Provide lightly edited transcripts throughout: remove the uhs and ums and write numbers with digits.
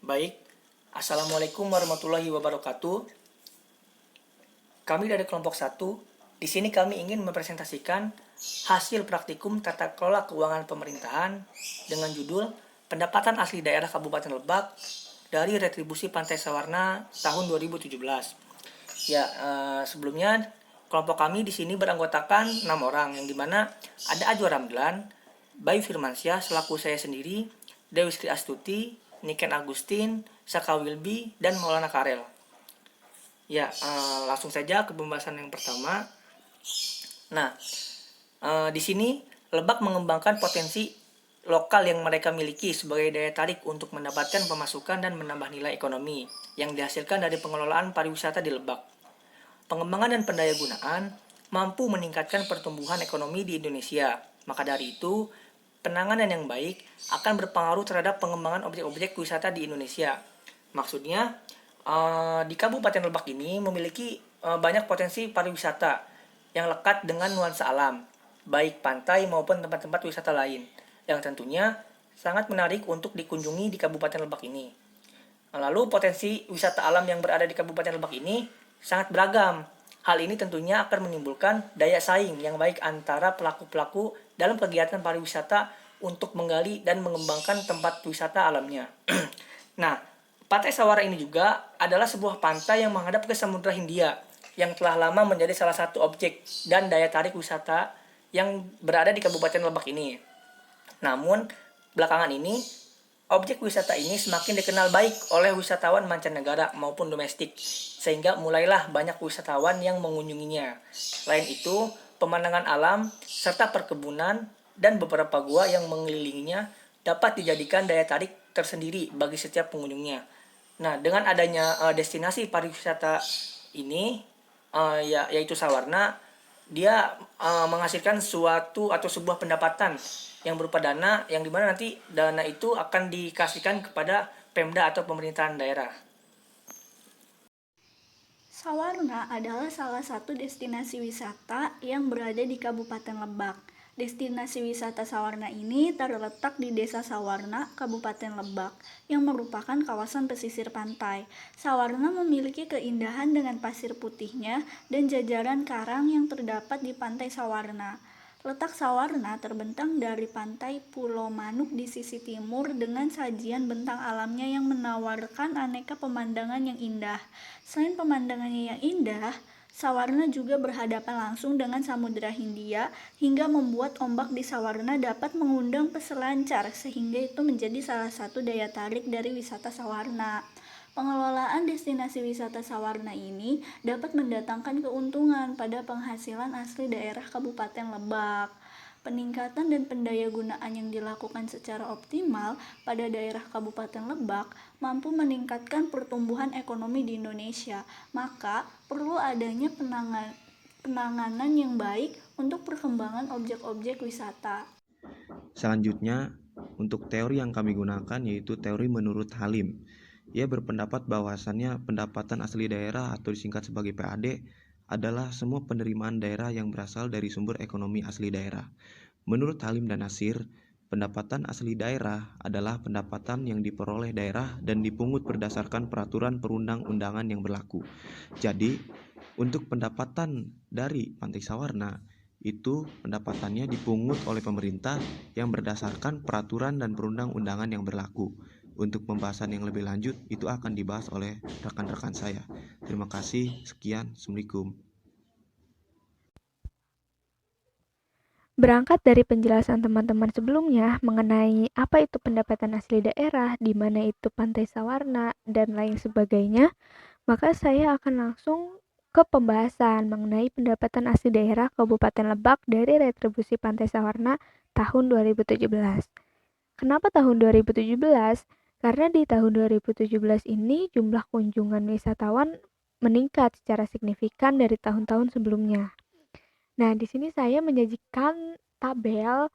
Baik, Assalamualaikum warahmatullahi wabarakatuh. Kami dari kelompok 1, di sini kami ingin mempresentasikan hasil praktikum tata kelola keuangan pemerintahan dengan judul Pendapatan Asli Daerah Kabupaten Lebak dari Retribusi Pantai Sawarna tahun 2017. Sebelumnya kelompok kami di sini beranggotakan 6 orang, yang dimana ada Ajwa Ramdlan, Bayu Firmansyah selaku saya sendiri, Dewi Sri Astuti, Niken Agustin, Saka Wilby, dan Maulana Karel. Langsung saja ke pembahasan yang pertama. Nah, di sini Lebak mengembangkan potensi lokal yang mereka miliki sebagai daya tarik untuk mendapatkan pemasukan dan menambah nilai ekonomi yang dihasilkan dari pengelolaan pariwisata di Lebak. Pengembangan dan pendayagunaan mampu meningkatkan pertumbuhan ekonomi di Indonesia. Maka dari itu, penanganan yang baik akan berpengaruh terhadap pengembangan objek-objek wisata di Indonesia. Maksudnya, di Kabupaten Lebak ini memiliki banyak potensi pariwisata yang lekat dengan nuansa alam, baik pantai maupun tempat-tempat wisata lain, yang tentunya sangat menarik untuk dikunjungi di Kabupaten Lebak ini. Lalu potensi wisata alam yang berada di Kabupaten Lebak ini sangat beragam. Hal ini tentunya akan menimbulkan daya saing yang baik antara pelaku-pelaku dalam kegiatan pariwisata untuk menggali dan mengembangkan tempat wisata alamnya. Nah, Pantai Sawara ini juga adalah sebuah pantai yang menghadap ke Samudra Hindia yang telah lama menjadi salah satu objek dan daya tarik wisata yang berada di Kabupaten Lebak ini. Namun, belakangan ini objek wisata ini semakin dikenal baik oleh wisatawan mancanegara maupun domestik, sehingga mulailah banyak wisatawan yang mengunjunginya. Selain itu, pemandangan alam serta perkebunan dan beberapa gua yang mengelilinginya dapat dijadikan daya tarik tersendiri bagi setiap pengunjungnya. Nah, dengan adanya destinasi pariwisata ini, yaitu Sawarna, dia menghasilkan suatu atau sebuah pendapatan yang berupa dana, yang dimana nanti dana itu akan dikasihkan kepada Pemda atau pemerintahan daerah. Sawarna adalah salah satu destinasi wisata yang berada di Kabupaten Lebak. Destinasi wisata Sawarna ini terletak di Desa Sawarna, Kabupaten Lebak, yang merupakan kawasan pesisir pantai. Sawarna memiliki keindahan dengan pasir putihnya dan jajaran karang yang terdapat di pantai Sawarna. Letak Sawarna terbentang dari pantai Pulau Manuk di sisi timur dengan sajian bentang alamnya yang menawarkan aneka pemandangan yang indah. Selain pemandangannya yang indah, Sawarna juga berhadapan langsung dengan Samudra Hindia hingga membuat ombak di Sawarna dapat mengundang peselancar, sehingga itu menjadi salah satu daya tarik dari wisata Sawarna. Pengelolaan destinasi wisata Sawarna ini dapat mendatangkan keuntungan pada penghasilan asli daerah Kabupaten Lebak. Peningkatan dan pendayagunaan yang dilakukan secara optimal pada daerah Kabupaten Lebak mampu meningkatkan pertumbuhan ekonomi di Indonesia. Maka, perlu adanya penanganan yang baik untuk perkembangan objek-objek wisata. Selanjutnya, untuk teori yang kami gunakan yaitu teori menurut Halim. Ia berpendapat bahwasannya pendapatan asli daerah atau disingkat sebagai PAD adalah semua penerimaan daerah yang berasal dari sumber ekonomi asli daerah. Menurut Halim dan Nasir, pendapatan asli daerah adalah pendapatan yang diperoleh daerah dan dipungut berdasarkan peraturan perundang-undangan yang berlaku. Jadi, untuk pendapatan dari Pantai Sawarna, itu pendapatannya dipungut oleh pemerintah yang berdasarkan peraturan dan perundang-undangan yang berlaku. Untuk pembahasan yang lebih lanjut, itu akan dibahas oleh rekan-rekan saya. Terima kasih, sekian, Assalamualaikum. Berangkat dari penjelasan teman-teman sebelumnya mengenai apa itu pendapatan asli daerah, di mana itu Pantai Sawarna, dan lain sebagainya, maka saya akan langsung ke pembahasan mengenai pendapatan asli daerah Kabupaten Lebak dari Retribusi Pantai Sawarna tahun 2017. Kenapa tahun 2017? Karena di tahun 2017 ini jumlah kunjungan wisatawan meningkat secara signifikan dari tahun-tahun sebelumnya. Nah, di sini saya menyajikan tabel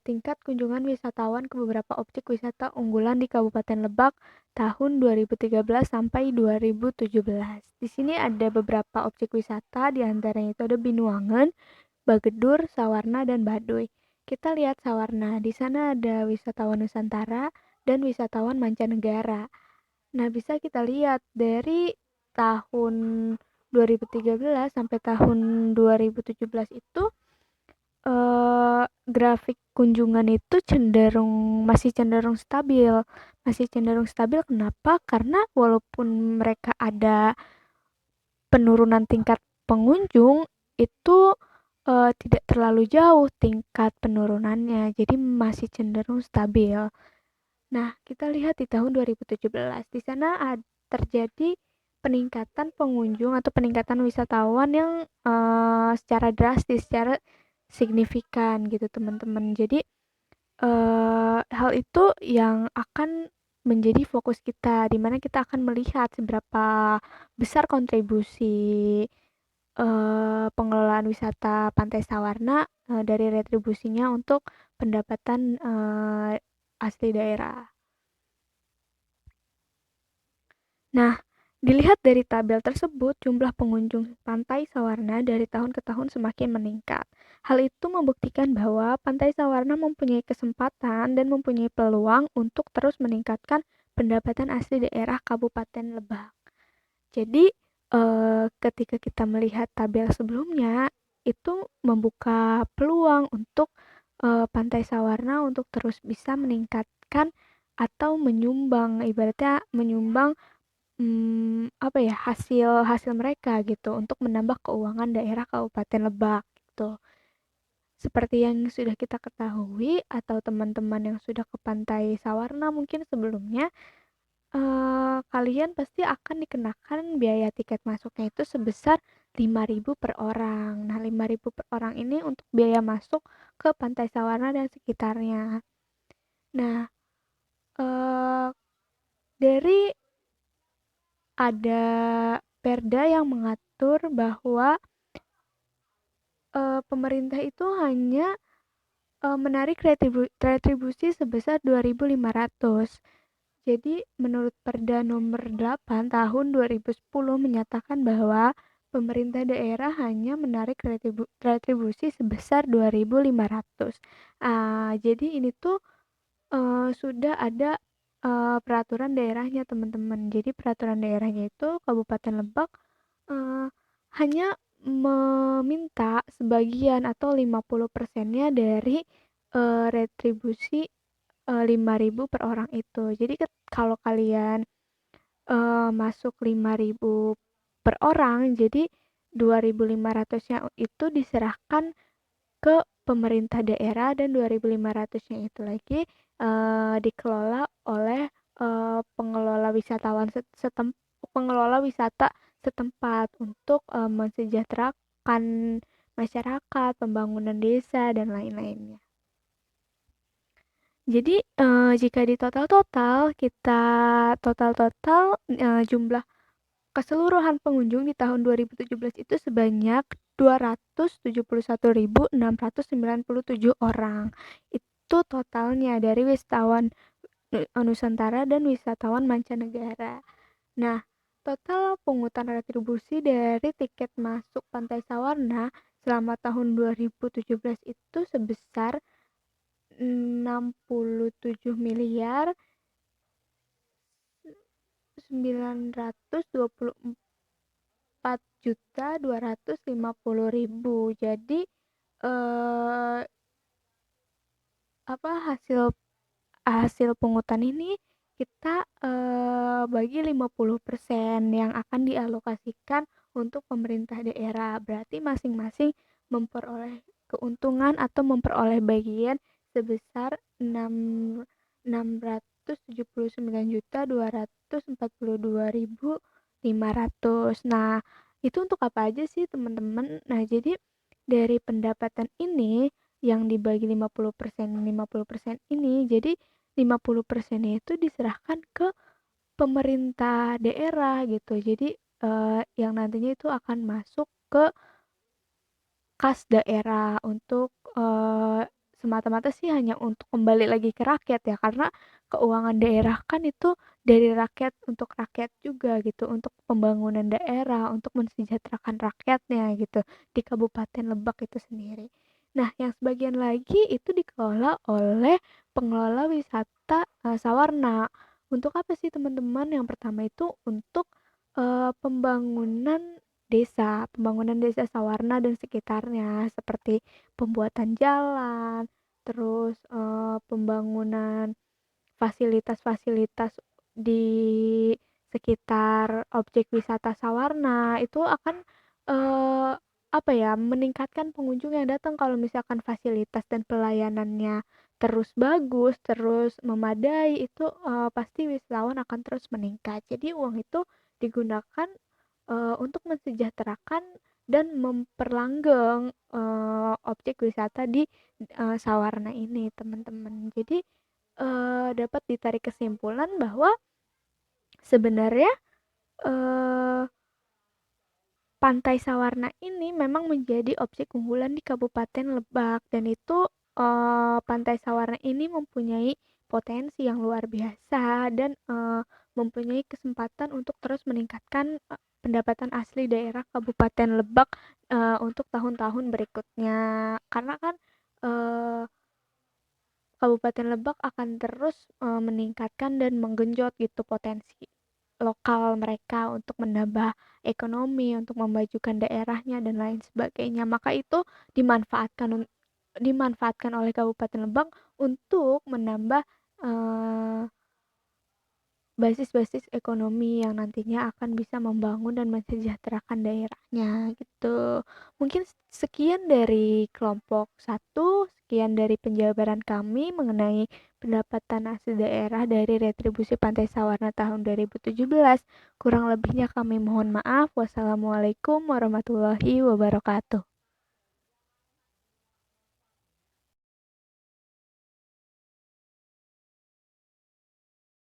tingkat kunjungan wisatawan ke beberapa objek wisata unggulan di Kabupaten Lebak tahun 2013 sampai 2017. Di sini ada beberapa objek wisata, di antaranya itu ada Binuangen, Bagedur, Sawarna, dan Baduy. Kita lihat Sawarna, di sana ada wisatawan Nusantara dan wisatawan mancanegara. Nah, bisa kita lihat dari tahun 2013 sampai tahun 2017 itu grafik kunjungan itu masih cenderung stabil. Masih cenderung stabil kenapa? Karena walaupun mereka ada penurunan tingkat pengunjung, itu tidak terlalu jauh tingkat penurunannya. Jadi masih cenderung stabil. Nah, kita lihat di tahun 2017. Di sana terjadi peningkatan pengunjung atau peningkatan wisatawan yang secara drastis, secara signifikan gitu, teman-teman. Jadi hal itu yang akan menjadi fokus kita, di mana kita akan melihat seberapa besar kontribusi pengelolaan wisata Pantai Sawarna dari retribusinya untuk pendapatan asli daerah. Nah, dilihat dari tabel tersebut, jumlah pengunjung Pantai Sawarna dari tahun ke tahun semakin meningkat. Hal itu membuktikan bahwa Pantai Sawarna mempunyai kesempatan dan mempunyai peluang untuk terus meningkatkan pendapatan asli daerah Kabupaten Lebak. Jadi, ketika kita melihat tabel sebelumnya, itu membuka peluang untuk Pantai Sawarna untuk terus bisa meningkatkan atau menyumbang, ibaratnya menyumbang hasil hasil mereka gitu untuk menambah keuangan daerah Kabupaten Lebak gitu. Seperti yang sudah kita ketahui atau teman-teman yang sudah ke Pantai Sawarna mungkin sebelumnya, kalian pasti akan dikenakan biaya tiket masuknya itu sebesar 5.000 per orang. Nah, 5.000 per orang ini untuk biaya masuk ke Pantai Sawarna dan sekitarnya. Nah, dari ada perda yang mengatur bahwa pemerintah itu hanya menarik retribusi sebesar 2.500. Jadi menurut Perda nomor 8 tahun 2010 menyatakan bahwa pemerintah daerah hanya menarik retribusi sebesar 2.500. Jadi ini tuh sudah ada peraturan daerahnya, teman-teman. Jadi peraturan daerahnya itu Kabupaten Lebak hanya meminta sebagian atau 50%-nya dari retribusi 5.000 per orang itu. Jadi kalau kalian masuk 5.000 per orang, jadi 2.500-nya itu diserahkan ke pemerintah daerah dan 2.500-nya itu lagi dikelola oleh pengelola pengelola wisata setempat untuk mensejahterakan masyarakat, pembangunan desa dan lain-lainnya. Jadi jika di total jumlah keseluruhan pengunjung di tahun 2017 itu sebanyak 271.697 orang. Itu totalnya dari wisatawan Nusantara dan wisatawan mancanegara. Nah, total pungutan retribusi dari tiket masuk Pantai Sawarna selama tahun 2017 itu sebesar 67 miliar 924.250.000. Jadi hasil hasil pungutan ini kita bagi 50% yang akan dialokasikan untuk pemerintah daerah. Berarti masing-masing memperoleh keuntungan atau memperoleh bagian sebesar 679.242.500. Nah, itu untuk apa aja sih, teman-teman? Nah, jadi dari pendapatan ini yang dibagi 50% ini, jadi 50%-nya itu diserahkan ke pemerintah daerah gitu. Jadi yang nantinya itu akan masuk ke kas daerah untuk semata-mata sih hanya untuk kembali lagi ke rakyat ya, karena keuangan daerah kan itu dari rakyat untuk rakyat juga gitu, untuk pembangunan daerah, untuk mensejahterakan rakyatnya gitu di Kabupaten Lebak itu sendiri. Nah, yang sebagian lagi itu dikelola oleh pengelola wisata Sawarna. Untuk apa sih teman-teman? Yang pertama itu untuk pembangunan desa Sawarna dan sekitarnya, seperti pembuatan jalan, terus pembangunan fasilitas-fasilitas di sekitar objek wisata Sawarna itu akan eh, apa ya, meningkatkan pengunjung yang datang. Kalau misalkan fasilitas dan pelayanannya terus bagus, terus memadai, itu pasti wisatawan akan terus meningkat. Jadi uang itu digunakan untuk mensejahterakan dan memperlanggeng objek wisata di Sawarna ini, teman-teman. Jadi dapat ditarik kesimpulan bahwa sebenarnya eh, Pantai Sawarna ini memang menjadi objek unggulan di Kabupaten Lebak, dan itu Pantai Sawarna ini mempunyai potensi yang luar biasa dan mempunyai kesempatan untuk terus meningkatkan pendapatan asli daerah Kabupaten Lebak untuk tahun-tahun berikutnya. Karena kan eh, Kabupaten Lebak akan terus meningkatkan dan menggenjot gitu potensi lokal mereka untuk menambah ekonomi, untuk memajukan daerahnya dan lain sebagainya. Maka itu dimanfaatkan oleh Kabupaten Lebak untuk menambah eh, basis-basis ekonomi yang nantinya akan bisa membangun dan mensejahterakan daerahnya gitu. Mungkin sekian dari kelompok satu, sekian dari penjabaran kami mengenai pendapatan asli daerah dari retribusi Pantai Sawarna tahun 2017. Kurang lebihnya kami mohon maaf. Wassalamualaikum warahmatullahi wabarakatuh.